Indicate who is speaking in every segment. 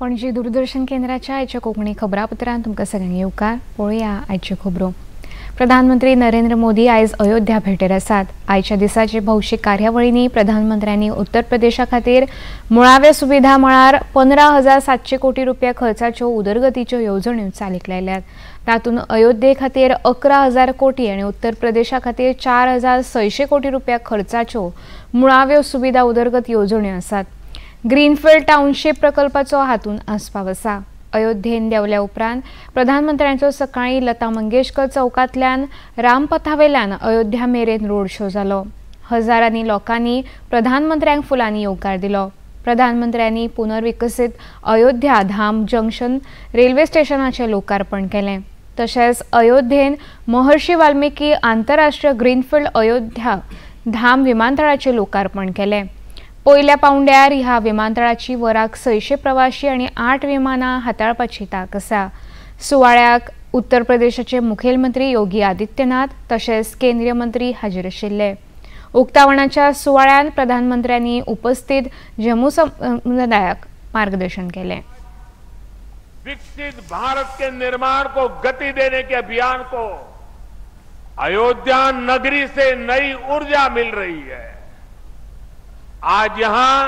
Speaker 1: पणजी दूरदर्शन केंद्राच्या आयच्या कोंकणी खबरापत्रांत तुमकां सगळ्यांक येवकार. पळोवया आयच्यो खबरो. प्रधानमंत्री नरेंद्र मोदी आयज अयोध्या भेटेर आसात. आयच्या दिसाचे भौशीक कार्यावळींनी प्रधानमंत्र्यांनी उत्तर प्रदेशा खातीर मुळाव्या सुविधा म्हळ्यार 15,700 कोटी रुपया खर्चाच्यो उदरगतीच्यो येवजण्यो चालीक लायल्यात. तातूंत अयोध्ये खातीर 11,000 कोटी आनी उत्तर प्रदेशा खातीर 4,600 कोटी रुपया खर्चाच्यो मुळाव्यो सुविधा उदरगत येवजण्यो आसात. ग्रीनफील्ड टाउनशिप प्रकल्पाचो हातूंत आस्पाव आसा. अयोध्येन देवल्या उपरांत प्रधानमंत्र्यांचो सकाळीं लता मंगेशकर चौकांतल्यान रामपथावेल्यान अयोध्या मेरेन रोड शो जालो. हजारांनी लोकांनी प्रधानमंत्र्यांक फुलांनी येवकार दिलो. प्रधानमंत्र्यांनी पुनर्विकसीत अयोध्या धाम जंक्शन रेल्वे स्टेशनाचें लोकार्पण केलें. तशेंच अयोध्येन महर्षी वाल्मिकी आंतरराष्ट्रीय ग्रीनफील्ड अयोध्या धाम विमानतळाचें लोकार्पण केलें. पयल्या पावंड्यार ह्या विमानतळाची वराक 600 प्रवाशी आनी 8 विमानां हाताळपाची तांक आसा. सुवाळ्याक उत्तर प्रदेशाचे मुखेलमंत्री योगी आदित्यनाथ तशेंच केंद्रीय मंत्री हाजीर आशिल्ले. उक्तावणाच्या सुवाळ्यान प्रधानमंत्र्यांनी उपस्थित जम्मू समुदायाक मार्गदर्शन केलें.
Speaker 2: विकसित भारत के निर्माण को गति देने के अभियान को अयोध्या नगरी से नई ऊर्जा मिल रही है. आज यहां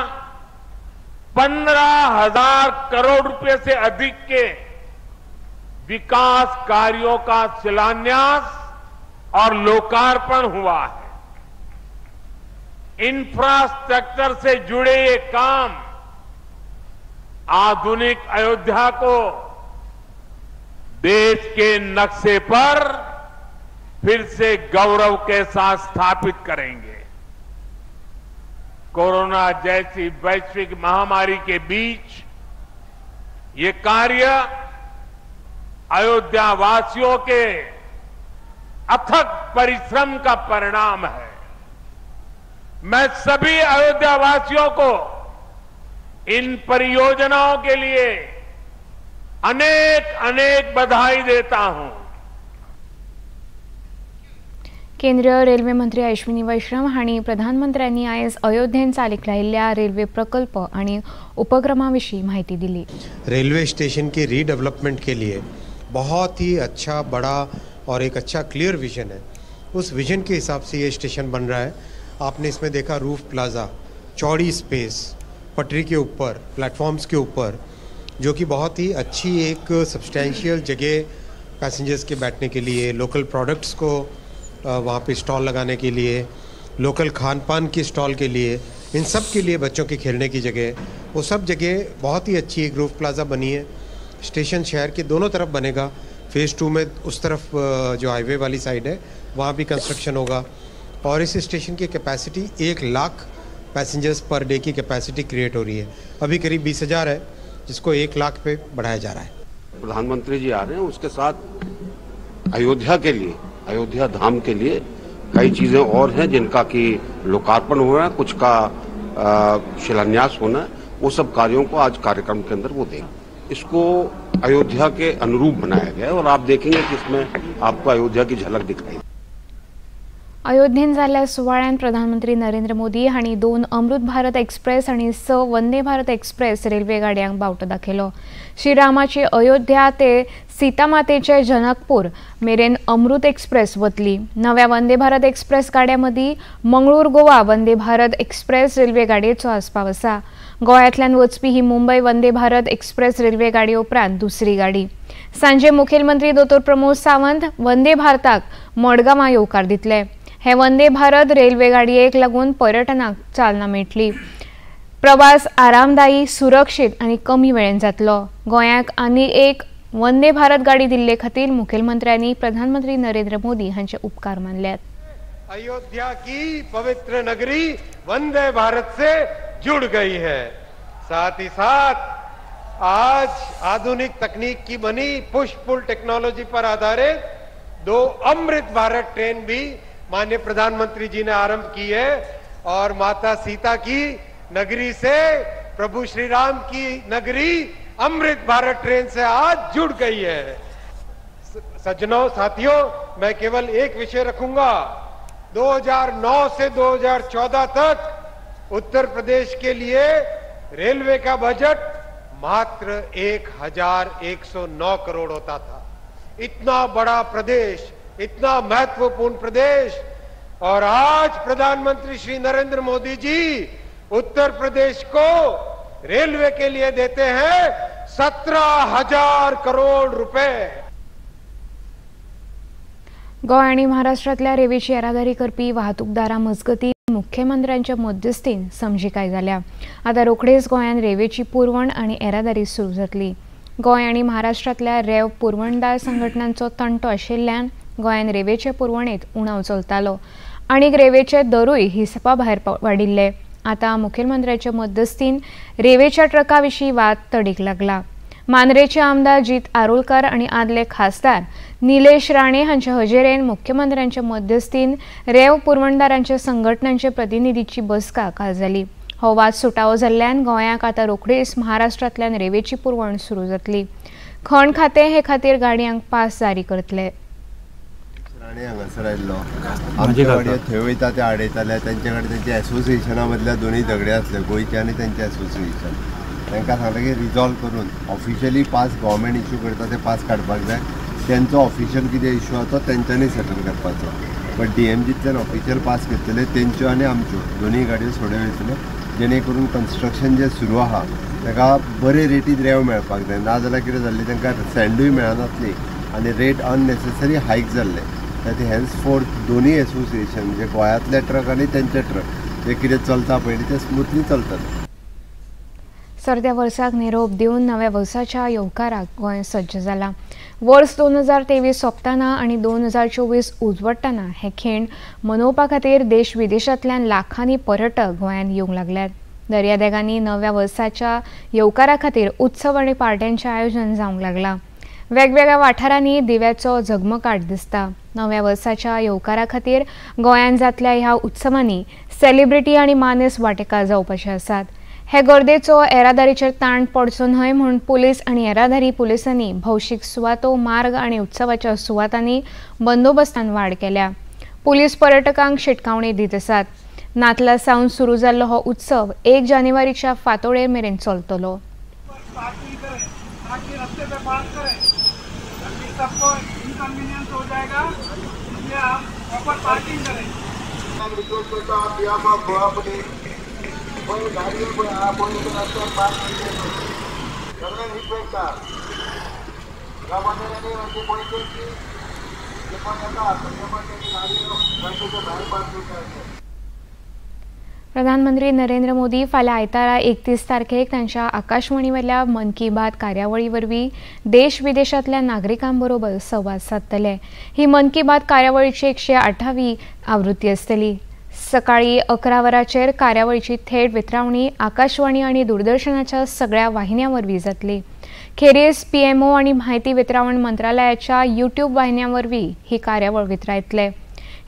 Speaker 2: 15,000 करोड़ रुपए से अधिक के विकास कार्यों का शिलान्यास और लोकार्पण हुआ है. इंफ्रास्ट्रक्चर से जुड़े ये काम आधुनिक अयोध्या को देश के नक्शे पर फिर से गौरव के साथ स्थापित करेंगे. कोरोना जैसी वैश्विक महामारी के बीच ये कार्य अयोध्या वासियों के अथक परिश्रम का परिणाम है. मैं सभी अयोध्या वासियों को इन परियोजनाओं के लिए अनेक अनेक बधाई देता हूं.
Speaker 1: केंद्रीय रेल्वे मंत्री अश्विनी वैष्णव हांणी प्रधानमंत्र्यांनी आयज अयोध्येन चालीक लायिल्ल्या रेल्वे प्रकल्प आनी उपक्रमांविशीं म्हायती दिली.
Speaker 3: रेलवे स्टेशन के रीडेवलपमेंट के लिए बहुत ही अच्छा बड़ा और एक अच्छा क्लियर विजन है. उस विजन के हिसाब से ये स्टेशन बन रहा है. आपने इसमें देखा रूफ प्लाजा, चौड़ी स्पेस, पटरी के ऊपर, प्लेटफॉर्म्स के ऊपर, जो कि बहुत ही अच्छी एक सब्सटैंशियल जगह पैसेंजर्स के बैठने के लिए, लोकल प्रोडक्ट्स को वहाँ पे स्टॉल लगाने के लिए, लोकल खान पान की स्टॉल के लिए, इन सब के लिए बच्चों के खेलने की जगह, वो सब जगह बहुत ही अच्छी एक रूफ प्लाजा बनी है. स्टेशन शहर के दोनों तरफ बनेगा. फेज़ 2 में उस तरफ जो हाईवे वाली साइड है वहाँ भी कंस्ट्रक्शन होगा. और इस स्टेशन की capacity 1 lakh passengers per day की कैपेसिटी क्रिएट हो रही है. अभी करीब 20,000 है, जिसको 1 लाख पे बढ़ाया जा रहा है.
Speaker 4: प्रधानमंत्री जी आ रहे हैं, उसके साथ अयोध्या के लिए, अयोध्या धाम के लिए कई चीजें और हैं जिनका कि लोकार्पण हो रहा है, कुछ का शिलान्यास होना है. वो सब कार्यों को आज कार्यक्रम के अंदर वो देंगे. इसको अयोध्या के अनुरूप बनाया गया है और आप देखेंगे कि इसमें आपको अयोध्या की झलक दिखाई.
Speaker 1: अयोध्येन जाल्ल्या सुवाळ्यान प्रधानमंत्री नरेंद्र मोदी हांणी 2 अमृत भारत एक्सप्रेस आनी 6 वंदे भारत एक्सप्रेस रेल्वे गाडयांक बावटो दाखयलो. श्रीरामाची अयोध्या ते सीतामातेचे जनकपूर मेरेन अमृत एक्सप्रेस वतली. नव्या वंदे भारत एक्सप्रेस गाड्यां मदीं मंगळूर गोवा वंदे भारत एक्सप्रेस रेल्वे गाडयेचो आस्पाव आसा. गोंयांतल्यान वचपी ही मुंबय वंदे भारत एक्सप्रेस रेल्वे गाडी उपरांत दुसरी गाडी. सांजे मुखेलमंत्री दोतोर प्रमोद सावंत वंदे भारताक मडगांवां येवकार दितले. हे वंदे भारत रेल्वे गाडयेक लागून पर्यटनाक चालना मेळटली. प्रवास आरामदायी, सुरक्षीत आनी कमी वेळेन जातलो. गोंयाक आनी एक वंदे भारत गाडी दिल्ले खातीर मुखेलमंत्र्यांनी प्रधानमंत्री नरेंद्र मोदी हांचे उपकार मानल्यात.
Speaker 5: अयोध्या की पवित्र नगरी वंदे भारत से जुड़ गई है. साथ ही साथ आज आधुनिक तकनीक की बनी पुश पुल टेक्नोलॉजी पर आधारित 2 अमृत भारत ट्रेन भी माननीय प्रधानमंत्री जी ने आरंभ की है. और माता सीता की नगरी से प्रभु श्री राम की नगरी अमृत भारत ट्रेन से आज जुड़ गई है. सज्जनों, साथियों, मैं केवल एक विषय रखूंगा. 2009 से 2014 तक उत्तर प्रदेश के लिए रेलवे का बजट मात्र 1109 करोड़ होता था। इतना बड़ा प्रदेश, इतना महत्वपूर्ण प्रदेश, और आज प्रधानमंत्री श्री नरेंद्र मोदी जी उत्तर प्रदेश को रेलवे के लिए देते हैं 17,000 करोड़ रुपए।
Speaker 1: गोय आणि महाराष्ट्रातल्या रेवेची येरादारी करपी वाहतूकदारां मजगती मुख्यमंत्र्यांच्या मध्यस्थीन समजिकाय जाल्या। आता रोखडेच गोंयान रेवेची पुरवण आणि येरादारी सुरू जातली। गोय आणि महाराष्ट्रातल्या रेव पुरवणदार संघटनांचो तंटो आशिल्ल्यान गोंयान रेवेचे पुरवणेत उणाव चलतालो आणि रेवेचे दरूय हिसपा भायर वाडिल्ले। आता मुखेलमंत्र्यांच्या मध्यस्थीन रेवेच्या ट्रकाविशीं वाद तडीक लागला। मांद्रेचे आमदार जीत आरोलकर आणि आदले खासदार निलेश राणे हांच्या हजेरेन मुख्यमंत्र्यांच्या मध्यस्थीन रेव पुरवणदारांच्या संघटनांचे प्रतिनिधीची बसका काल जाली। हो वाद सुटावो जाल्ल्यान गोंयाक आता रोखडीच महाराष्ट्रांतल्यान रेवेची पुरवण सुरू जातली। खण खातें हे खातीर गाडयांक पास जारी करतले।
Speaker 6: राणे हांगासर आयिल्लो आमचे गाडयो थंय वयता ते आडयताले, तांचे कडेन तेंच्या एसोसिएशना मदल्या दोनूय झगडे आसले, गोंयचे आनी तेंचे एसोसिएशन। तांकां सांगलें की रिजॉल्व करून ऑफिशियली पास गव्हर्मेंट इश्यू करता ते पास काडपाक जाय, तेंचो ऑफिशियल कितें इश्यू आसा तो तेंच्यांनी सेटल करपाचो। बट DMGतल्यान ऑफिशियल पास घेतले तेंच्यो आनी आमच्यो दोनूय गाडयो सोडे वयतल्यो, जेणे करून कन्स्ट्रक्शन जे सुरू आहा ताका बरे रेटीत रेव मेळपाक जाय। नाजाल्यार कितें जाल्लें तांकां सँडूय मेळनासली आनी रेट अननेसेसरी हायक जाल्ले। ते हेन्सफोर्थ दोनूय एसोसिएशन म्हणजे गोंयांतले ट्रक आनी तेंचे ट्रक जे कितें चलता पळय ते स्मुथली चलतले।
Speaker 1: सर्द्या वर्साक निरोप दिवन नव्या वर्साच्या येवकाराक गोंय सज्ज जाला। वर्स 2023 सोंपतना आणि 2024 उजवडटना हे खीण मनोवपा खातीर देश विदेशांतल्यान लाखांनी पर्यटक गोंयांत येवंक लागल्यात। दर्यादेगांनी नव्या वर्साच्या येवकारा खातीर उत्सव आनी पार्ट्यांचें आयोजन जावंक लागलां। वेगवेगळ्या वाठारांनी दिव्याचो झगमगाट दिसता। नव्या वर्साच्या येवकारा खातीर गोंयांत जातल्या ह्या उत्सवांनी सेलिब्रिटी आनी मानेस वांटेकार जावपाचे आसात। हे गर्देचो येरादारीचेर ताण पडचो न्हय म्हूण पुलीस आनी येरादारी पुलिसांनी भौशीक सुवातो, मार्ग आनी उत्सवाच्या सुवातांनी बंदोबस्तान वाड केल्या। पुलीस पर्यटकांक शिटकावणी दित आसात। नातला सावन सुरू जाल्लो हो उत्सव 1 जानेवारीच्या फांतोडेर मेरेन चलतलो। प्रधानमंत्री नरेंद्र मोदी फाल्यां आयतारा 31 तारखेक तांच्या आकाशवाणीवेल्या मन की बात कार्यावळी वरवीं देश विदेशांतल्या नागरिकांबरोबर संवाद साधतले। ही मन की बात कार्यावळीची 108वी आवृत्ती आसतली। सकाळी 11 वरांचेर कार्यावळीची थेट वितरावणी आकाशवाणी आणि दूरदर्शनाच्या सगळ्या वाहिन्यांवरवीं जातली। खेरीज PMO आणि म्हायती वितरावण मंत्रालयाच्या YouTube वाहिन्यांवरवीं ही कार्यावळ वितरायतले।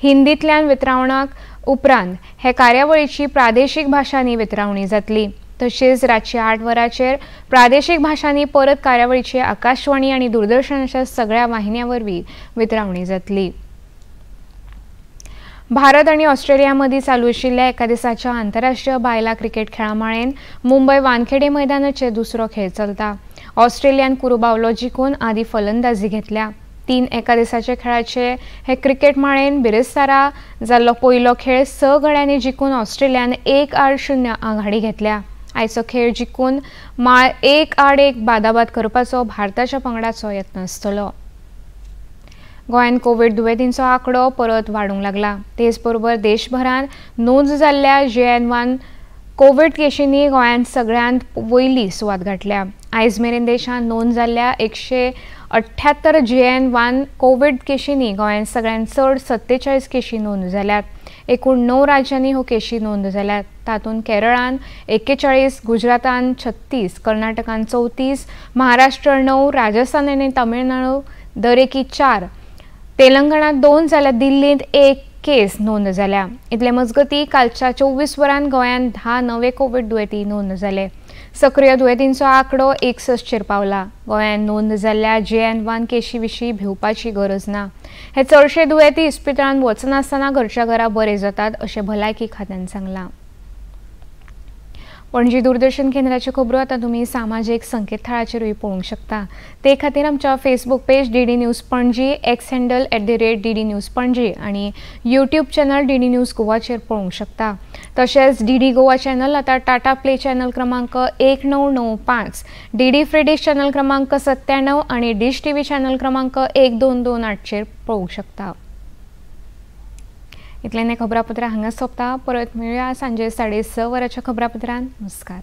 Speaker 1: हिंदींतल्यान वितरावणाक उपरांत हे कार्यावळीची प्रादेशीक भाशांनी वितरावणी जातली। तशेंच रातची 8 वरांचेर प्रादेशीक भाशांनी परत कार्यावळीची आकाशवाणी आणि दूरदर्शनाच्या सगळ्या वाहिन्यांवरवीं वितरावणी जातली। भारत आणि ऑस्ट्रेलिया मदीं चालू आशिल्ल्या एका दिसाच्या आंतरराष्ट्रीय बायलां क्रिकेट खेळामाळेन मुंबय वानखेडे मैदानाचेर दुसरो खेळ चलता। ऑस्ट्रेलियान कुरुबावलो जिखून आदी फलंदाजी घेतल्या। 3 एका दिसाचे खेळाचे हे क्रिकेट माळेन बिरेस्तारा जाल्लो पयलो खेळ 6 गड्यांनी जिखून ऑस्ट्रेलियान 1-0 आघाडी घेतल्या। आयचो खेळ जिखून माळ 1-1 बादाबाद करपाचो भारताच्या पंगडाचो यत्न आसतलो। गोंयान कोविड दुयेंतींचो आंकडो परत वाडूंक लागला। तेच बरोबर देशभरात नोंद जाल्ल्या JN1 कोविड केशींनी गोंयान सगळ्यांत वयली सुवात गाठल्या। आयज मेरेन देशांत नोंद जाल्ल्या 178 JN1 कोविड केशींनी गोंयान सगळ्यांत चड 47 केशी नोंद जाल्यात। एकूण 9 राज्यांनी ह्यो केशी नोंद जाल्यात। तातूंत केरळान 41, गुजरातान 36, कर्नाटकान 34, महाराष्ट्र 9, राजस्थान आनी तामिळनाडू दरेकी 4, तेलंगणात 2 जाल्यार दिल्लींत 1 केस नोंद जाल्या। इतले मजगती कालच्या 24 वरांत गोंयान 10 नवे कोविड दुयेंती नोंद जाले। सक्रिय दुयेंतींचो आंकडो 61 पावला। गोंयान नोंद जाल्ल्या JN1 केशी विशीं भिवपाची गरज ना। हे चडशे दुयेंती इस्पितळांत वचनासतना घरच्या घरा बरे जातात अशें भलायकी खात्यान सांगलां। पणजी दूरदर्शन केंद्राचे खबरो आता तुम्ही सामाजिक संकेतथळाचेरूय पळोवंक शकता। ते खातीर आमच्या Facebook page DD news Panaji, x handle @DD news Panaji आणि यूट्यूब चॅनल DD न्यूज गोवाचेर पळोवंक शकता। तशेंच DD गोवा चॅनल आता टाटा प्ले चॅनल क्रमांक 1995, DD फ्री डिश चॅनल क्रमांक 97 आणि डिश TV चॅनल क्रमांक 1228 चेर पळोवंक शकता। इतल्यान खबरापत्र हांगा सोंपता। परत मेळुया सांजे 6:30 वरांच्या खबरापत्रांत। नमस्कार।